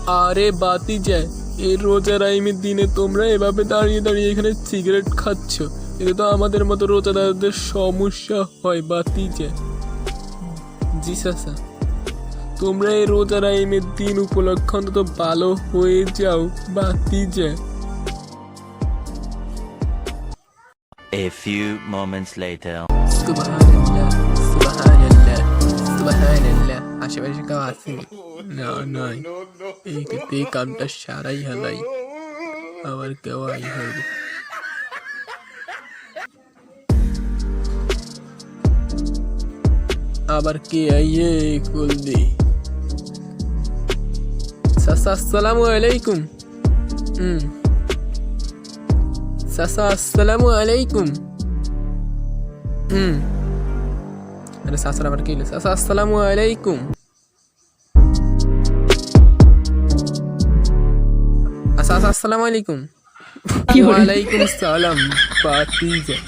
আরে বাতি যায়, এই রোজার আইমের দিনে তোমরা এভাবে দাঁড়িয়ে দাঁড়িয়ে এখানে সিগারেট খাচ্ছ, এতে তো আমাদের মতো রোজাদারদের সমস্যা হয় বাতি যায়। জি চাচা, তোমরা এই রোজার আইমের দিন উপলক্ষে অন্তত ভালো হয়ে যাও বাতি যায়। A few moments later. সুবহানাল্লাহ, সুবহানাল্লাহ, সুবহানাল্লাহ। আশেপাশে কেউ আসেনি? না, নাই। এই ক্ষেত্রে এই কামটা সারাই হালাই, আবার কেউ আই হইব। আবার কে আইয়ে খুলবি? চাচা আসসালামু আলাইকুম। চাচা আসসালামু আলাইকুম। আরে চাচার আবার কি হলো? চাচা আসসালামু আলাইকুম। চাচা আসসালামু আলাইকুম। ওয়ালাইকুম সালাম। বাতি যায়।